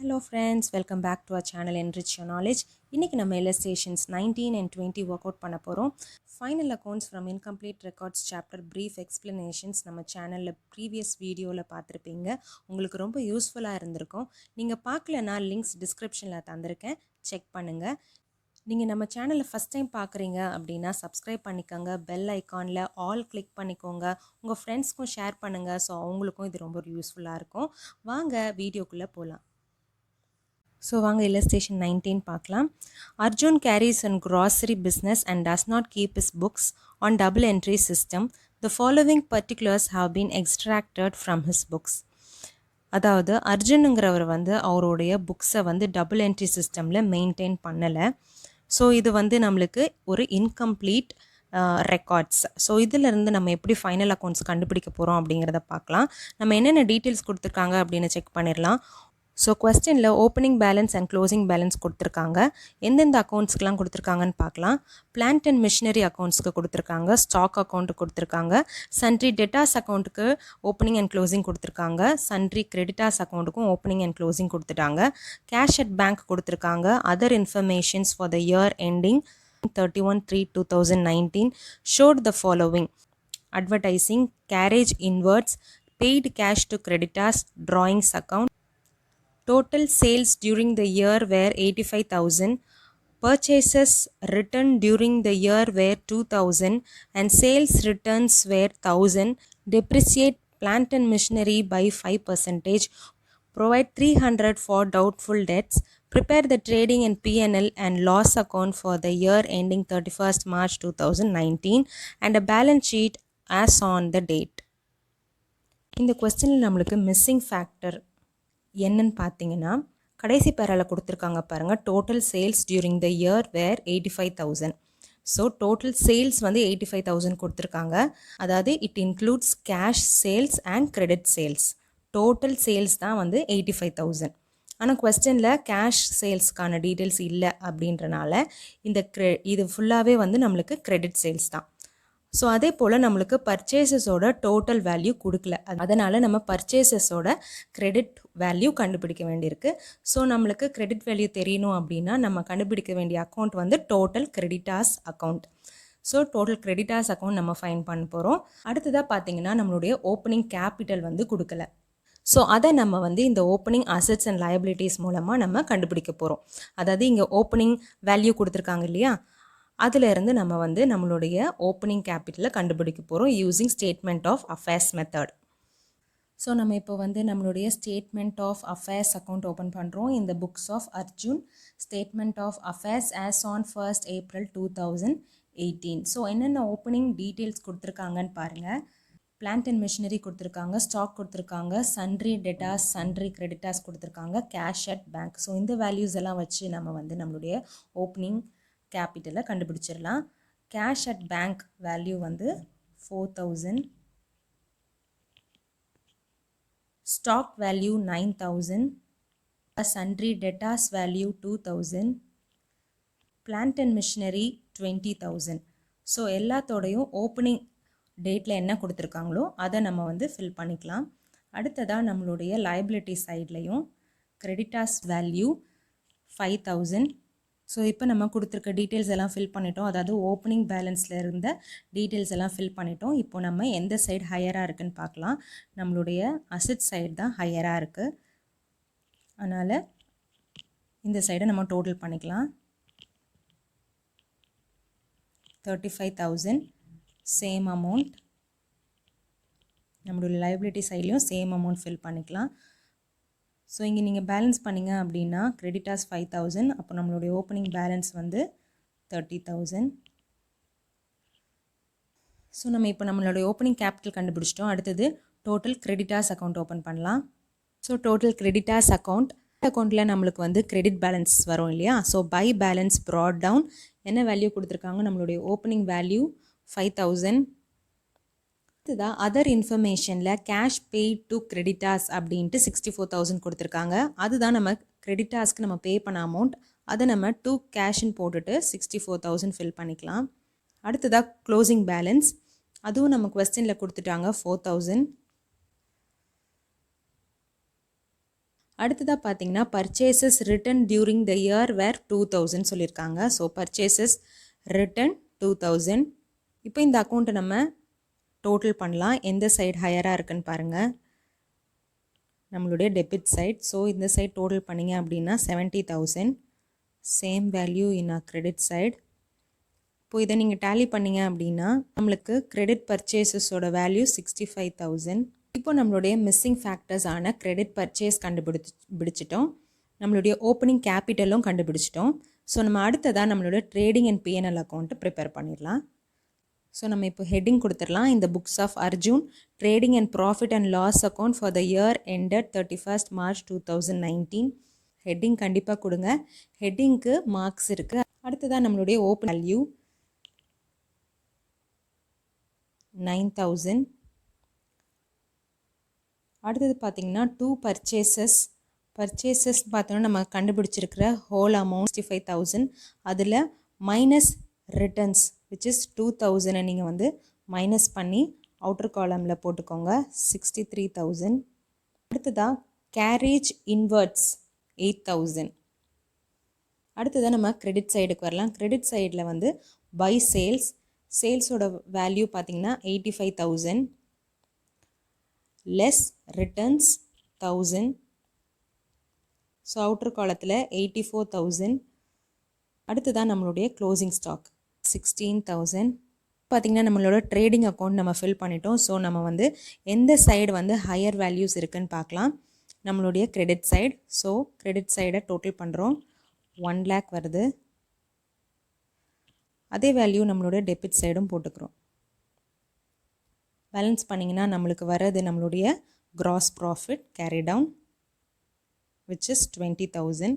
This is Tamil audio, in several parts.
Hello friends, welcome back to our channel Enrich Your Knowledge. இன்னைக்கு நம்ம illustrations 19 and 20 work out பண்ண போறோம். Final accounts from incomplete records chapter brief explanations நம்ம சேனல்ல previous வீடியோல பார்த்திருப்பீங்க. உங்களுக்கு ரொம்ப யூஸ்ஃபுல்லா இருந்திருக்கும். நீங்க பார்க்கலனா லிங்க்ஸ் டிஸ்கிரிப்ஷன்ல தந்திருக்கேன். செக் பண்ணுங்க. நீங்கள் நம்ம சேனலை ஃபஸ்ட் டைம் பார்க்குறீங்க அப்படின்னா சப்ஸ்கிரைப் பண்ணிக்கோங்க, பெல் ஐக்கானில் ஆல் கிளிக் பண்ணிக்கோங்க, உங்கள் ஃப்ரெண்ட்ஸ்க்கும் ஷேர் பண்ணுங்கள். ஸோ அவங்களுக்கும் இது ரொம்ப யூஸ்ஃபுல்லாக இருக்கும். வாங்க வீடியோக்குள்ளே போகலாம். ஸோ வாங்க illustration 19 பார்க்கலாம். Arjun carries on grocery business and does not keep his books on double entry system. The following particulars have been extracted from his books. அதாவது அர்ஜுனுங்கிறவர் அவருடைய புக்ஸை டபுள் என்ட்ரி சிஸ்டமில் மெயின்டைன் பண்ணலை. ஸோ இது நம்மளுக்கு ஒரு இன்கம்ப்ளீட் ரெக்கார்ட்ஸ். ஸோ இதிலிருந்து நம்ம எப்படி ஃபைனல் அக்கௌண்ட்ஸ் கண்டுபிடிக்க போகிறோம் அப்படிங்கிறத பார்க்கலாம். நம்ம என்னென்ன டீட்டெயில்ஸ் கொடுத்துருக்காங்க அப்படின்னு செக் பண்ணிடலாம். ஸோ கொஸ்டினில் opening balance and closing balance கொடுத்துருக்காங்க. எந்தெந்த அக்கௌண்ட்ஸ்க்கெலாம் கொடுத்துருக்காங்கன்னு பார்க்கலாம். பிளான்ட் அண்ட் மிஷினரி அக்கௌண்ட்ஸ்க்கு கொடுத்துருக்காங்க, ஸ்டாக் அக்கௌண்ட்டு கொடுத்துருக்காங்க, சன்ட்ரி டெட்டாஸ் அக்கௌண்ட்டுக்கு ஓப்பனிங் அண்ட் க்ளோசிங் கொடுத்துருக்காங்க, சன்ட்ரி கிரெடிட்டாஸ் அக்கௌண்ட்டுக்கும் ஓப்பனிங் அண்ட் க்ளோசிங் கொடுத்துட்டாங்க, கேஷ் அட் பேங்க் கொடுத்துருக்காங்க, other informations for the year ending 31/3/2019 showed the following: advertising, carriage inwards, paid cash to creditors, drawings account. Total sales during the year were 85,000. Purchases returned during the year were 2,000 and sales returns were 1,000. Depreciate plant and machinery by 5%. Provide 300 for doubtful debts. Prepare the trading and P&L and loss account for the year ending 31st March 2019 and a balance sheet as on the date. இந்த கொஸ்டினில் நம்மளுக்கு மிஸ்ஸிங் ஃபேக்டர் என்னன்னு பார்த்தீங்கன்னா, கடைசி பேரால கொடுத்துருக்காங்க பாருங்கள். Total sales during the year were 85,000. So total sales 85,000 கொடுத்துருக்காங்க. அதாவது it includes cash sales and credit sales. Total sales தான் 85,000. ஆனால் கொஸ்டினில் கேஷ் சேல்ஸ்க்கான டீட்டெயில்ஸ் இல்லை அப்படின்றனால இது ஃபுல்லாகவே நம்மளுக்கு கிரெடிட் சேல்ஸ் தான். ஸோ அதே போல் நம்மளுக்கு பர்ச்சேசஸோட டோட்டல் வேல்யூ கொடுக்கல. அதனால் நம்ம பர்ச்சேசஸோட கிரெடிட் வேல்யூ கண்டுபிடிக்க வேண்டியிருக்கு. ஸோ நம்மளுக்கு கிரெடிட் வேல்யூ தெரியணும் அப்படின்னா நம்ம கண்டுபிடிக்க வேண்டிய account total creditors account. So total creditors account நம்ம ஃபைன் பண்ண போகிறோம். அடுத்ததாக பார்த்தீங்கன்னா நம்மளுடைய ஓப்பனிங் கேபிட்டல் கொடுக்கல. ஸோ அதை நம்ம இந்த ஓப்பனிங் அசெட்ஸ் அண்ட் லயபிலிட்டிஸ் மூலமாக நம்ம கண்டுபிடிக்க போகிறோம். அதாவது இங்கே ஓப்பனிங் வேல்யூ கொடுத்துருக்காங்க இல்லையா, அதிலிருந்து நம்ம நம்மளுடைய ஓப்பனிங் கேபிட்டலை கண்டுபிடிக்க போகிறோம் using statement of affairs method. So நம்ம இப்போ நம்மளுடைய statement of affairs account open பண்ணுறோம். இந்த books of Arjun statement of affairs as on 1st April 2018. So என்னென்ன ஓப்பனிங் டீட்டெயில்ஸ் கொடுத்துருக்காங்கன்னு பாருங்கள். பிளான்ட் அண்ட் மிஷினரி கொடுத்துருக்காங்க, ஸ்டாக் கொடுத்துருக்காங்க, சன்ட்ரி டெட்டாஸ், சன்ட்ரி கிரெடிட்டாஸ் கொடுத்துருக்காங்க, கேஷ் அட் பேங்க். ஸோ இந்த வேல்யூஸ் எல்லாம் வச்சு நம்ம நம்மளுடைய ஓப்பனிங் கேபிட்டலை கண்டுபிடிச்சிடலாம். Cash at bank value 4,000, stock value 9,000, sundry debtors value 2,000, plant and machinery 20,000. So எல்லாத்தோடையும் ஓப்பனிங் டேட்டில் என்ன கொடுத்துருக்காங்களோ அதை நம்ம ஃபில் பண்ணிக்கலாம். அடுத்ததாக நம்மளுடைய லைபிலிட்டி சைட்லையும் கிரெடிட்டாஸ் வேல்யூ 5,000. ஸோ இப்போ நம்ம கொடுத்துருக்க டீட்டெயில்ஸ் எல்லாம் ஃபில் பண்ணிட்டோம். அதாவது ஓப்பனிங் பேலன்ஸில் இருந்த டீட்டெயில்ஸ் எல்லாம் ஃபில் பண்ணிட்டோம். இப்போ நம்ம எந்த சைடு ஹையராக இருக்குதுன்னு பார்க்கலாம். நம்மளுடைய அசெட் சைடு தான் ஹையராக இருக்குது. அதனால் இந்த சைடை நம்ம டோட்டல் பண்ணிக்கலாம். 35,000 சேம் அமௌண்ட். நம்மளுடைய லைபிலிட்டி சைட்லேயும் சேம் அமௌண்ட் ஃபில் பண்ணிக்கலாம். ஸோ இங்கே நீங்கள் பேலன்ஸ் பண்ணிங்க அப்படின்னா கிரெடிட்டாஸ் 5,000, அப்போ நம்மளுடைய ஓப்பனிங் பேலன்ஸ் 30,000. ஸோ நம்ம இப்போ நம்மளுடைய ஓப்பனிங் கேபிட்டல் கண்டுபிடிச்சிட்டோம். அடுத்தது டோட்டல் கிரெடிட்டாஸ் அக்கௌண்ட் ஓப்பன் பண்ணலாம். ஸோ டோட்டல் கிரெடிட்டாஸ் அக்கௌண்ட்டில் நம்மளுக்கு கிரெடிட் பேலன்ஸ் வரும் இல்லையா. So by balance brought down என்ன வேல்யூ கொடுத்துருக்காங்க, நம்மளுடைய ஓப்பனிங் வேல்யூ 5,000. அடுத்ததாக அதர் இன்ஃபர்மேஷனில் கேஷ் பெய்ட் டு கிரெடிட்டாஸ் அப்படின்ட்டு 64,000 கொடுத்துருக்காங்க. அதுதான் நம்ம கிரெடிட்டாஸ்க்கு நம்ம பே பண்ண அமௌண்ட். அதை நம்ம டு கேஷ்ன்னு போட்டுட்டு 64,000 ஃபில் பண்ணிக்கலாம். அடுத்ததாக க்ளோசிங் பேலன்ஸ், அதுவும் நம்ம கொஸ்டினில் கொடுத்துட்டாங்க 4,000. அடுத்ததாக பார்த்தீங்கன்னா purchases return during the year were 2000 சொல்லியிருக்காங்க. So purchases return 2000. இப்போ இந்த அக்கௌண்ட்டை நம்ம டோட்டல் பண்ணலாம். எந்த சைடு ஹையராக இருக்குன்னு பாருங்கள், நம்மளுடைய டெபிட் சைட். ஸோ இந்த சைட் டோட்டல் பண்ணிங்க அப்படின்னா 70,000. Same value in credit side. இப்போ இதை நீங்கள் டேலி பண்ணிங்க அப்படின்னா நம்மளுக்கு கிரெடிட் பர்ச்சேசஸோட வேல்யூ 65,000. இப்போ நம்மளுடைய மிஸ்ஸிங் ஃபேக்டர்ஸ் ஆன கிரெடிட் பர்ச்சேஸ் கண்டுபிடிச்சிட்டோம், நம்மளுடைய ஓப்பனிங் கேபிட்டலும் கண்டுபிடிச்சிட்டோம். ஸோ நம்ம அடுத்ததாக நம்மளோட trading and PNL account prepare பண்ணிடலாம். ஸோ நம்ம இப்போ ஹெட்டிங் கொடுத்துடலாம். இந்த books of Arjun trading and profit and loss account for the year ended 31st March 2019. Heading கண்டிப்பாக கொடுங்க. ஹெட்டிங்க்கு மார்க்ஸ் இருக்குது. அடுத்ததாக நம்மளுடைய ஓப்பன் வேல்யூ 9,000. அடுத்தது பார்த்திங்கன்னா 2 பர்ச்சேசஸ் பார்த்தோன்னா நம்ம கண்டுபிடிச்சிருக்கிற ஹோல் அமௌண்ட் 65,000. அதில் மைனஸ் ரிட்டர்ன்ஸ் விச் இஸ் 2,000 நீங்கள் வந்து மைனஸ் பண்ணி அவுட்டர் காலமில் போட்டுக்கோங்க, 63,000. அடுத்ததாக கேரேஜ் இன்வெர்ட்ஸ் 8,000. அடுத்ததாக நம்ம கிரெடிட் சைடுக்கு வரலாம். கிரெடிட் சைடில் வந்து பை சேல்ஸோட வேல்யூ பார்த்திங்கன்னா 85,000 லெஸ் ரிட்டர்ன்ஸ் 1,000. ஸோ அவுட்டர் காலத்தில் 84,000. அடுத்ததான் நம்மளுடைய க்ளோசிங் ஸ்டாக் 16,000. பார்த்திங்கன்னா நம்மளோட ட்ரேடிங் அக்கௌண்ட் நம்ம ஃபில் பண்ணிட்டோம். ஸோ நம்ம வந்து எந்த சைடு வந்து ஹையர் வேல்யூஸ் இருக்குதுன்னு பார்க்கலாம். நம்மளுடைய கிரெடிட் சைடு. ஸோ கிரெடிட் சைடை டோட்டல் பண்ணுறோம், 1 lakh வருது. அதே வேல்யூ நம்மளோட டெபிட் சைடும் போட்டுக்கிறோம். பேலன்ஸ் பண்ணிங்கன்னா நம்மளுக்கு வர்றது நம்மளுடைய gross profit carry down which is 20,000.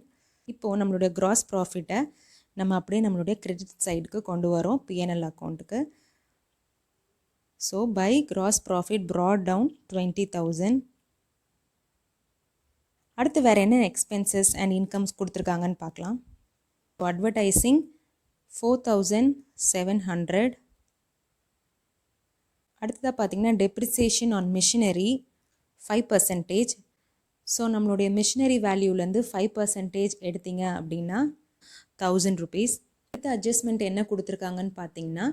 இப்போது நம்மளுடைய கிராஸ் ப்ராஃபிட்டை நம்ம அப்படியே நம்மளுடைய கிரெடிட் சைடுக்கு கொண்டு வரோம், பிஎன்எல் அக்கௌண்ட்டுக்கு. So by gross profit brought down 20,000. அடுத்து வேறு என்ன எக்ஸ்பென்சஸ் அண்ட் இன்கம்ஸ் கொடுத்துருக்காங்கன்னு பார்க்கலாம். இப்போ அட்வர்டைஸிங் 4,700. அடுத்ததாக பார்த்திங்கன்னா டெப்ரிசியேஷன் ஆன் மிஷினரி 5%. ஸோ நம்மளுடைய மிஷினரி வேல்யூலேருந்து 5% எடுத்திங்க அப்படின்னா 1,000 rupees. அடுத்த அட்ஜஸ்ட்மெண்ட் என்ன கொடுத்துருக்காங்கன்னு பார்த்தீங்கன்னா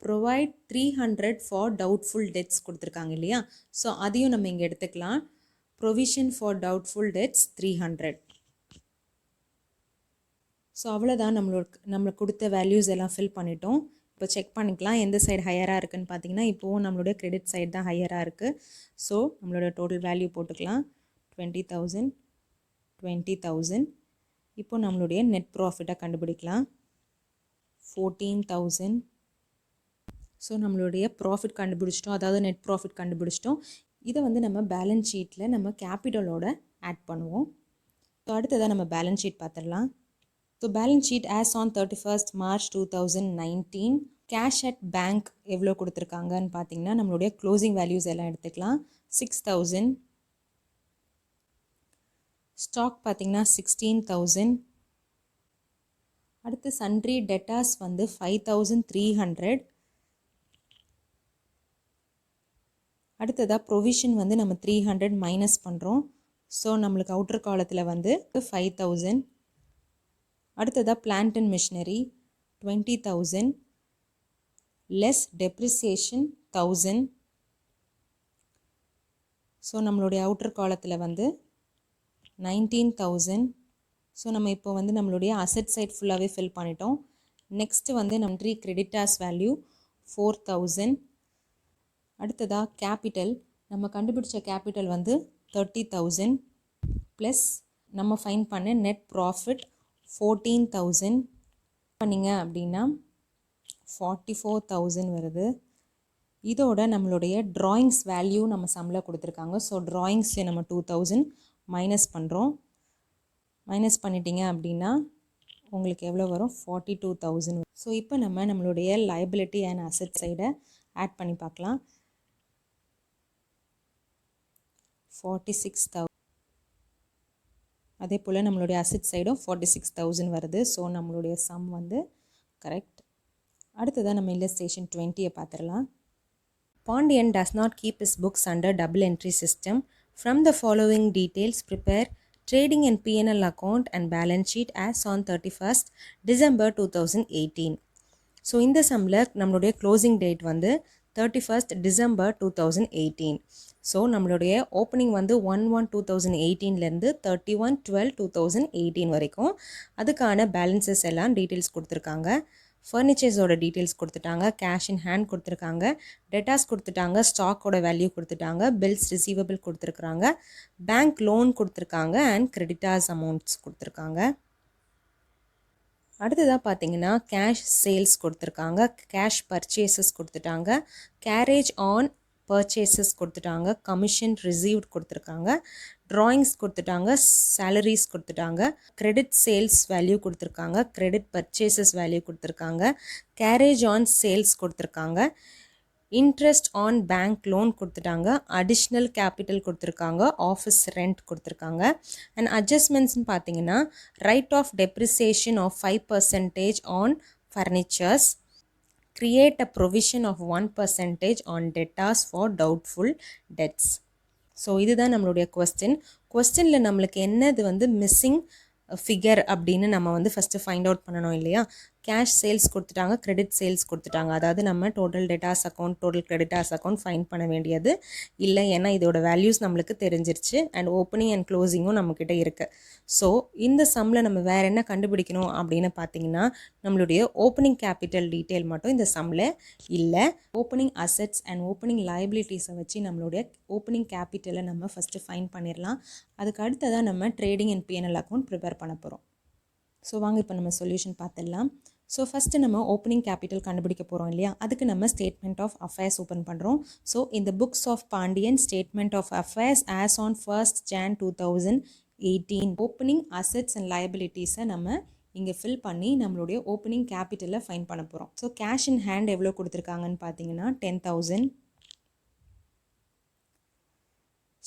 ப்ரொவைட் 300 ஃபார் டவுட்ஃபுல் டெட்ஸ் கொடுத்துருக்காங்க இல்லையா. ஸோ அதையும் நம்ம இங்கே எடுத்துக்கலாம். Provision for doubtful debts 300. So அவ்வளோதான், நம்மளுக்கு கொடுத்த வேல்யூஸ் எல்லாம் ஃபில் பண்ணிட்டோம். இப்போ செக் பண்ணிக்கலாம் எந்த சைடு ஹையராக இருக்குதுன்னு பார்த்தீங்கன்னா இப்போது நம்மளோட கிரெடிட் சைடு தான் ஹையராக இருக்குது. ஸோ நம்மளோட டோட்டல் வேல்யூ போட்டுக்கலாம், 20,000 20,000. இப்போது நம்மளுடைய நெட் ப்ராஃபிட்டை கண்டுபிடிக்கலாம், 14,000. ஸோ நம்மளுடைய ப்ராஃபிட் கண்டுபிடிச்சிட்டோம், அதாவது நெட் ப்ராஃபிட் கண்டுபிடிச்சிட்டோம். இதை வந்து நம்ம பேலன்ஸ் ஷீட்டில் நம்ம கேபிட்டலோட ஆட் பண்ணுவோம். ஸோ அடுத்ததாக நம்ம பேலன்ஸ் ஷீட் பார்த்துடலாம். So balance sheet as on 31st March 2019. Cash at bank எவ்வளோ கொடுத்துருக்காங்கன்னு பார்த்தீங்கன்னா நம்மளுடைய க்ளோசிங் வேல்யூஸ் எல்லாம் எடுத்துக்கலாம், 6,000. ஸ்டாக் பார்த்திங்கன்னா 16,000. அடுத்து சன்ட்ரி டெட்டாஸ் வந்து 5,300. அடுத்ததாக ப்ரொவிஷன் வந்து நம்ம 300 மைனஸ் பண்ணுறோம். ஸோ நம்மளுக்கு அவுட்டர் காலத்தில் வந்து 5,000. அடுத்ததாக plant and machinery 20,000 less depreciation 1,000. So நம்மளுடைய அவுட்டர் காலத்தில் வந்து 19,000. ஸோ நம்ம இப்போ வந்து நம்மளுடைய அசெட் சைட் ஃபுல்லாகவே ஃபில் பண்ணிட்டோம். நெக்ஸ்ட்டு வந்து நன்றி கிரெடிட்டாஸ் வேல்யூ 4,000. அடுத்ததாக கேபிட்டல், நம்ம கண்டுபிடிச்ச கேபிட்டல் வந்து 30,000 ப்ளஸ் நம்ம ஃபைன் பண்ண நெட் ப்ராஃபிட் 14,000 பண்ணிங்க அப்படின்னா 44,000 வருது. இதோட நம்மளுடைய ட்ராயிங்ஸ் வேல்யூ நம்ம சம்மில் கொடுத்துருக்காங்க. ஸோ ட்ராயிங்ஸ் நம்ம 2,000 மைனஸ் பண்ணுறோம். மைனஸ் பண்ணிட்டீங்க அப்படின்னா உங்களுக்கு எவ்வளோ வரும், 42,000. ஸோ இப்போ நம்மளுடைய லைபிலிட்டி அண்ட் அசெட் சைடை ஆட் பண்ணி பார்க்கலாம். 46,000. அதே போல் நம்மளுடைய அசெட் சைடும் 46,000 வருது. ஸோ நம்மளுடைய சம் வந்து கரெக்ட். அடுத்ததாக நம்ம இல்லஸ்ட்ரேஷன் 20 பார்த்துடலாம். Pandian does not keep his books under double entry system. From the following details, prepare Trading and P&L account and balance sheet as on 31st December 2018. So இந்த சம்மில் நம்மளுடைய க்ளோசிங் டேட் வந்து 31st December 2018. ஸோ நம்மளுடைய ஓப்பனிங் வந்து 1/1/2018லேருந்து 31/12/2018 வரைக்கும் அதுக்கான பேலன்சஸ் எல்லாம் டீட்டெயில்ஸ் கொடுத்துருக்காங்க. ஃபர்னிச்சர்ஸோட டீட்டெயில்ஸ் கொடுத்துட்டாங்க, கேஷ் இன் ஹேண்ட் கொடுத்துருக்காங்க, டெட்டாஸ் கொடுத்துட்டாங்க, ஸ்டாக்கோட வேல்யூ கொடுத்துட்டாங்க, பில்ஸ் ரிசீவபிள் கொடுத்துருக்காங்க, பேங்க் லோன் கொடுத்துருக்காங்க அண்ட் கிரெடிட்டார்ஸ் அமௌண்ட்ஸ் கொடுத்துருக்காங்க. அடுத்ததாக பார்த்தீங்கன்னா கேஷ் சேல்ஸ் கொடுத்துருக்காங்க, கேஷ் பர்ச்சேசஸ் கொடுத்துட்டாங்க, கேரேஜ் ஆன் பர்ச்சேசஸ் கொடுத்துட்டாங்க, கமிஷன் ரிசீவ்ட் கொடுத்துருக்காங்க, ட்ராயிங்ஸ் கொடுத்துட்டாங்க, சேலரிஸ் கொடுத்துட்டாங்க, கிரெடிட் சேல்ஸ் வேல்யூ கொடுத்துருக்காங்க, கிரெடிட் பர்ச்சேசஸ் வேல்யூ கொடுத்துருக்காங்க, கேரேஜ் ஆன் சேல்ஸ் கொடுத்துருக்காங்க, இன்ட்ரெஸ்ட் ஆன் பேங்க் லோன் கொடுத்துட்டாங்க, அடிஷ்னல் கேபிட்டல் கொடுத்துருக்காங்க, ஆஃபீஸ் ரெண்ட் கொடுத்துருக்காங்க. அண்ட் அட்ஜஸ்ட்மெண்ட்ஸ்னு பார்த்தீங்கன்னா write off depreciation of 5% on furnitures, create a provision of 1% on debtors for doubtful debts. So இதுதான் நம்மளுடைய கொஸ்டினில் நம்மளுக்கு என்னது வந்து மிஸ்ஸிங் ஃபிகர் அப்படின்னு நம்ம வந்து ஃபஸ்ட்டு ஃபைண்ட் அவுட் பண்ணணும் இல்லையா. கேஷ் சேல்ஸ் கொடுத்துட்டாங்க, கிரெடிட் சேல்ஸ் கொடுத்துட்டாங்க, அதாவது நம்ம total debtors account, total creditors account find பண்ண வேண்டியது இல்லை, ஏன்னா இதோட வேல்யூஸ் நம்மளுக்கு தெரிஞ்சிருச்சு அண்ட் ஓப்பனிங் அண்ட் க்ளோசிங்கும் நம்மக்கிட்ட இருக்குது. ஸோ இந்த சம்மில் நம்ம வேறு என்ன கண்டுபிடிக்கணும் அப்படின்னு பார்த்தீங்கன்னா நம்மளுடைய ஓப்பனிங் கேபிட்டல் டீட்டெயில் மட்டும் இந்த சம்மில் இல்லை. ஓப்பனிங் அசெட்ஸ் அண்ட் ஓப்பனிங் லைபிலிட்டிஸை வச்சு நம்மளுடைய ஓப்பனிங் கேபிட்டலை நம்ம ஃபஸ்ட்டு ஃபைண்ட் பண்ணிடலாம். அதுக்கு அடுத்ததாக நம்ம trading and P&L account prepare பண்ண போகிறோம். ஸோ வாங்க இப்போ நம்ம சொல்யூஷன் பார்த்துடலாம். ஸோ ஃபஸ்ட்டு நம்ம ஓப்பனிங் கேபிட்டல் கண்டுபிடிக்க போகிறோம் இல்லையா, அதுக்கு நம்ம ஸ்டேட்மெண்ட் ஆஃப் அஃபேர்ஸ் ஓப்பன் பண்ணுறோம். ஸோ இந்த books of Pandian statement of affairs as on 1st Jan 2018 opening assets and லைபிலிட்டிஸை நம்ம இங்கே ஃபில் பண்ணி நம்மளுடைய ஓப்பனிங் கேபிட்டலை ஃபைன் பண்ண போகிறோம். ஸோ கேஷ் இன் ஹேண்ட் எவ்வளோ கொடுத்துருக்காங்கன்னு பார்த்தீங்கன்னா 10,000,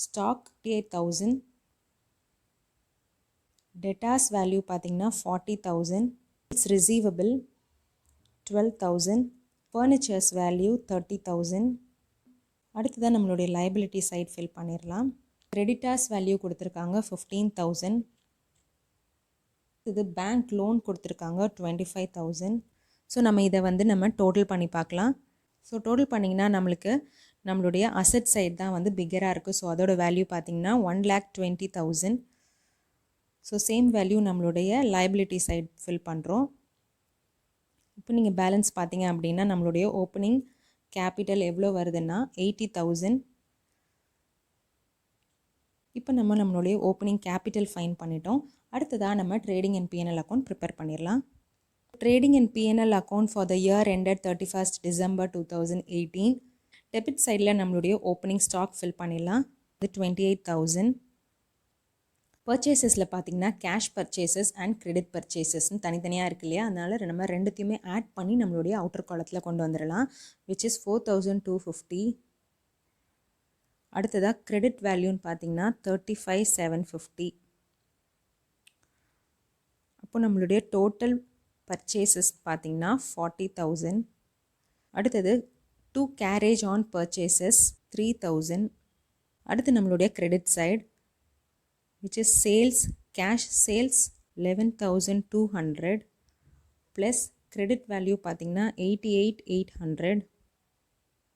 ஸ்டாக் 8,000, debtors வேல்யூ பார்த்தீங்கன்னா 40,000, it's receivable 12,000, furnitures வேல்யூ 30,000. அடுத்ததான் நம்மளுடைய liability சைட் ஃபில் பண்ணிடலாம். creditors வேல்யூ கொடுத்துருக்காங்க 15,000. இது பேங்க் லோன் கொடுத்துருக்காங்க 25,000. ஸோ நம்ம இதை வந்து நம்ம டோட்டல் பண்ணி பார்க்கலாம். ஸோ டோட்டல் பண்ணிங்கன்னா நம்மளுடைய அசெட் சைட் தான் வந்து பிக்கராக இருக்குது. ஸோ அதோட வேல்யூ பார்த்தீங்கன்னா 1,20,000. ஸோ சேம் வேல்யூ நம்மளுடைய லைபிலிட்டி சைட் ஃபில் பண்ணுறோம். இப்போ நீங்கள் பேலன்ஸ் பார்த்தீங்க அப்படின்னா நம்மளுடைய ஓப்பனிங் கேபிட்டல் எவ்வளோ வருதுன்னா 80,000. இப்போ நம்மளுடைய ஓப்பனிங் கேபிட்டல் ஃபைன் பண்ணிட்டோம். அடுத்ததாக நம்ம trading and P&L account prepare பண்ணிடலாம். Trading and P&L account for the year ended 31st December 2018. Debit சைடில் நம்மளுடைய ஓப்பனிங் ஸ்டாக் ஃபில் பண்ணிடலாம். இது 28,000. பர்ச்சேசஸில் பார்த்தீங்கன்னா கேஷ் பர்ச்சேசஸ் அண்ட் கிரெடிட் பர்ச்சேசஸ்ன்னு தனித்தனியாக இருக்கு இல்லையா, அதனால் நம்ம ரெண்டுத்தையுமே ஆட் பண்ணி நம்மளுடைய அவுட்டர் காலத்தில் கொண்டு வந்துடலாம், which is 4,250. அடுத்ததாக கிரெடிட் வேல்யூன்னு பார்த்தீங்கன்னா 35,750. அப்போ நம்மளுடைய டோட்டல் பர்ச்சேசஸ் பார்த்தீங்கன்னா 40,000. அடுத்தது 2 கேரேஜ் ஆன் பர்ச்சேசஸ் 3,000. அடுத்து நம்மளுடைய credit side which is sales, cash sales 11,200 plus credit value பார்த்தீங்கன்னா 88,800,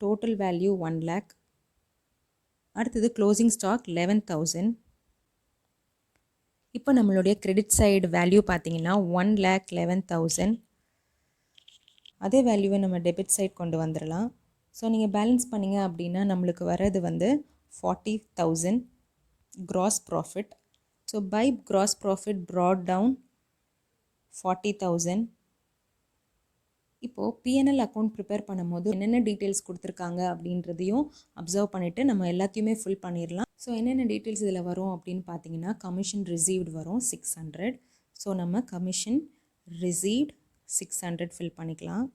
total value 1 lakh. அடுத்தது closing stock 11,000. இப்போ நம்மளுடைய credit side value பார்த்தீங்கன்னா 1,11,000. அதே வேல்யூவை நம்ம டெபிட் சைட் கொண்டு வந்துடலாம். ஸோ நீங்கள் பேலன்ஸ் பண்ணிங்க அப்படின்னா நம்மளுக்கு வர்றது வந்து 40,000 gross profit. So by gross profit brought down 40,000. இப்போது P&L அக்கௌண்ட் ப்ரிப்பேர் பண்ணும்போது என்னென்ன டீட்டெயில்ஸ் கொடுத்துருக்காங்க அப்படின்றதையும் அப்சர்வ் பண்ணிவிட்டு நம்ம எல்லாத்தையுமே ஃபில் பண்ணிடலாம். ஸோ என்னென்ன டீட்டெயில்ஸ் இதில் வரும் அப்படின்னு பார்த்தீங்கன்னா கமிஷன் ரிசீவ்டு வரும் 600. ஸோ நம்ம கமிஷன் ரிசீவ்ட் 600 ஃபில் பண்ணிக்கலாம்.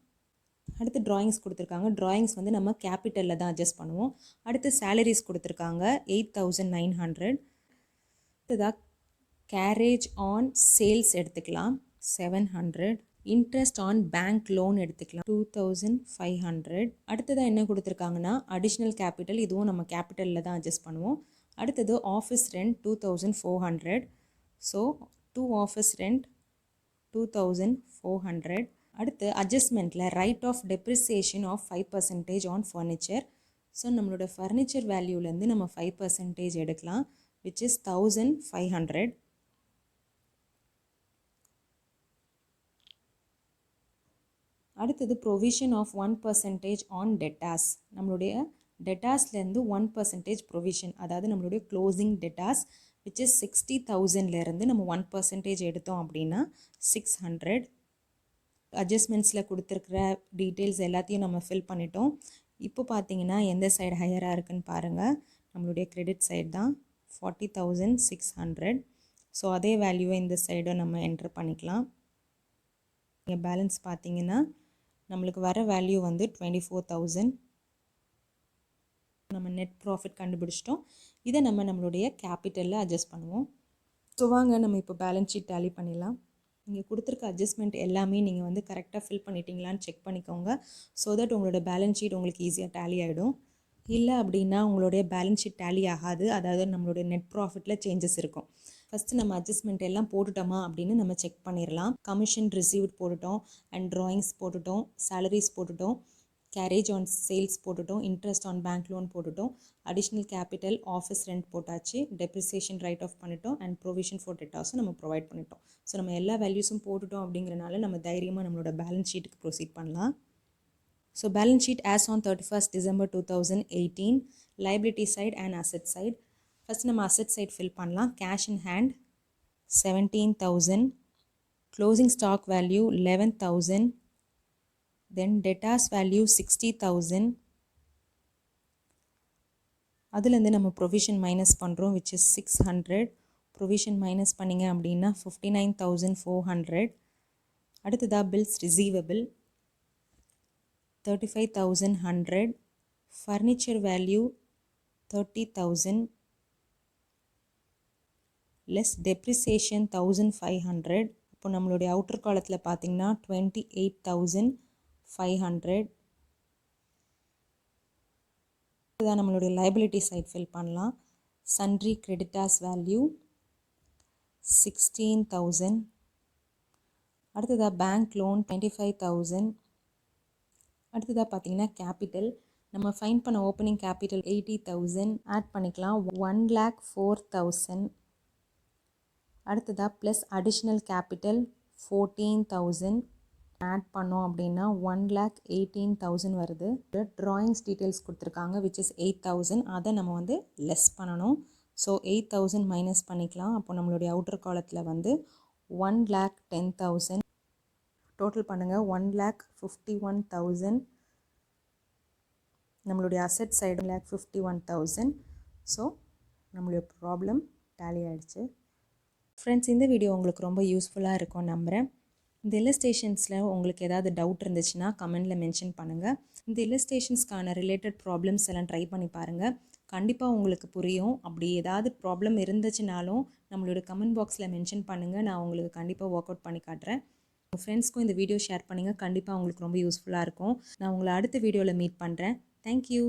அடுத்து ட்ராயிங்ஸ் கொடுத்துருக்காங்க. ட்ராயிங்ஸ் வந்து நம்ம கேபிட்டலில் தான் அட்ஜஸ்ட் பண்ணுவோம். அடுத்து சேலரிஸ் கொடுத்துருக்காங்க 8,900. அடுத்ததாக கேரேஜ் ஆன் சேல்ஸ் எடுத்துக்கலாம் 700. இன்ட்ரெஸ்ட் ஆன் பேங்க் லோன் எடுத்துக்கலாம் 2,500. அடுத்ததாக என்ன கொடுத்துருக்காங்கன்னா அடிஷ்னல் கேபிட்டல், இதுவும் நம்ம கேபிட்டலில் தான் அட்ஜஸ்ட் பண்ணுவோம். அடுத்தது ஆஃபீஸ் ரெண்ட் 2,400. ஸோ 2 ஆஃபீஸ் ரெண்ட் 2400. அடுத்து அட்ஜஸ்ட்மெண்ட்டில் write off depreciation of 5% on furniture. So நம்மளோட ஃபர்னிச்சர் வேல்யூலேருந்து நம்ம 5% எடுக்கலாம், விச் இஸ் 1500. அடுத்தது ப்ரொவிஷன் ஆஃப் 1% ஆன் டெட்டாஸ். நம்மளுடைய டெட்டாஸ்லேருந்து 1% ப்ரொவிஷன், அதாவது நம்மளுடைய க்ளோசிங் டெட்டாஸ் விச் இஸ் 60,000லேருந்து நம்ம 1% எடுத்தோம் அப்படின்னா 600. அட்ஜஸ்ட்மெண்ட்ஸில் கொடுத்துருக்குற டீட்டெயில்ஸ் எல்லாத்தையும் நம்ம ஃபில் பண்ணிட்டோம். இப்போ பார்த்தீங்கன்னா எந்த சைடு ஹையராக இருக்குன்னு பாருங்கள், நம்மளுடைய கிரெடிட் சைடு தான் 40,600. ஸோ அதே வேல்யூவை இந்த சைடும் நம்ம என்ட்ரு பண்ணிக்கலாம். இங்கே பேலன்ஸ் பார்த்தீங்கன்னா நம்மளுக்கு வர வேல்யூ வந்து 24,000. நம்ம நெட் ப்ராஃபிட் கண்டுபிடிச்சிட்டோம். இதை நம்மளுடைய கேபிட்டலில் அட்ஜஸ்ட் பண்ணுவோம். ஸோ வாங்க நம்ம இப்போ பேலன்ஸ் ஷீட் டேலி பண்ணிடலாம். நீங்கள் கொடுத்துருக்க அட்ஜஸ்ட்மெண்ட் எல்லாமே நீங்கள் வந்து கரெக்டாக ஃபில் பண்ணிட்டீங்களான்னு செக் பண்ணிக்கோங்க. ஸோ தட் உங்களோட பேலன்ஸ் ஷீட் உங்களுக்கு ஈஸியாக டேலி ஆகிடும். இல்லை அப்படின்னா உங்களுடைய பேலன்ஸ் ஷீட் டேலி ஆகாது, அதாவது நம்மளுடைய நெட் ப்ராஃபிட்டில் சேஞ்சஸ் இருக்கும். ஃபஸ்ட்டு நம்ம அட்ஜஸ்ட்மெண்ட் எல்லாம் போட்டுட்டோமா அப்படின்னு நம்ம செக் பண்ணிடலாம். கமிஷன் ரிசீவ்ட் போட்டுட்டோம், அண்ட் ட்ராயிங்ஸ் போட்டுட்டோம், சேலரிஸ் போட்டுட்டோம், கேரேஜ் ஆன் சேல்ஸ் போட்டுட்டோம், இன்ட்ரெஸ்ட் ஆன் பேங்க் லோன் போட்டுட்டோம், அடிஷ்னல் கேபிட்டல் ஆஃபீஸ் ரெண்ட் போட்டாச்சு, டெப்ரிசியேஷன் ரைட் ஆஃப் பண்ணிட்டோம், அண்ட் ப்ரொவிஷன் ஃபார் டெட்டாஸும் நம்ம ப்ரொவைட் பண்ணிட்டோம். ஸோ நம்ம எல்லா வேல்யூஸும் போட்டுட்டோம் அப்படிங்கிறனால நம்ம தைரியமாக நம்மளோட பேலன்ஸ் ஷீட்டுக்கு ப்ரொசீட் பண்ணலாம். So balance sheet as on 31st December 2018, liability side and asset side. First நம்ம அசெட் சைட் ஃபில் பண்ணலாம். Cash in hand 17,000, closing stock value 11,000, then debtors value 60,000. அதுலேருந்து நம்ம ப்ரொவிஷன் மைனஸ் பண்ணுறோம், விச் இஸ் 600. ப்ரொவிஷன் மைனஸ் பண்ணிங்க அப்படின்னா 59,400. அடுத்ததாக bills receivable 35,100, furniture value 30,000, less depreciation 1,500. இப்போ நம்மளுடைய அவுட்டர் காலத்தில் பார்த்தீங்கன்னா 28,500. இதுதான் நம்மளுடைய லைபிலிட்டி சைட் ஃபில் பண்ணலாம். Sundry creditors value 16,000. அடுத்ததாக பேங்க் லோன் 25,000. அடுத்ததாக பார்த்தீங்கன்னா கேபிட்டல் நம்ம ஃபைன் பண்ண ஓப்பனிங் கேபிட்டல் 80,000 ஆட் பண்ணிக்கலாம், 1,04,000. அடுத்ததாக ப்ளஸ் அடிஷ்னல் கேபிட்டல் 14,000 ஆட் பண்ணோம் அப்படின்னா 1,18,000 வருது. ட்ராயிங்ஸ் டீட்டெயில்ஸ் கொடுத்துருக்காங்க, விச் இஸ் 8,000. அதை நம்ம வந்து லெஸ் பண்ணணும். ஸோ 8,000 மைனஸ் பண்ணிக்கலாம். அப்போ நம்மளுடைய அவுட்டர் காலத்தில் வந்து 1,10,000. டோட்டல் பண்ணுங்கள், 1,51,000. நம்மளுடைய அசெட் சைடு 1,51,000. ஸோ நம்மளுடைய ப்ராப்ளம் டேலி ஆகிடுச்சு. ஃப்ரெண்ட்ஸ், இந்த வீடியோ உங்களுக்கு ரொம்ப யூஸ்ஃபுல்லாக இருக்கும் நம்புகிறேன். இந்த இல்லஸ்ட்ரேஷன்ஸில் உங்களுக்கு ஏதாவது டவுட் இருந்துச்சுன்னா கமெண்டில் மென்ஷன் பண்ணுங்கள். இந்த இல்லஸ்ட்ரேஷன்ஸ்க்கான ரிலேட்டட் ப்ராப்ளம்ஸ் எல்லாம் ட்ரை பண்ணி பாருங்கள், கண்டிப்பாக உங்களுக்கு புரியும். அப்படி ஏதாவது ப்ராப்ளம் இருந்துச்சுனாலும் நம்மளோட கமெண்ட் பாக்ஸில் மென்ஷன் பண்ணுங்கள், நான் உங்களுக்கு கண்டிப்பாக ஒர்க் அவுட் பண்ணி காட்டுறேன். உங்கள் ஃப்ரெண்ட்ஸ்க்கும் இந்த வீடியோ ஷேர் பண்ணுங்கள், கண்டிப்பாக உங்களுக்கு ரொம்ப யூஸ்ஃபுல்லாக இருக்கும். நான் உங்களை அடுத்த வீடியோவில் மீட் பண்ணுறேன். தேங்க்யூ.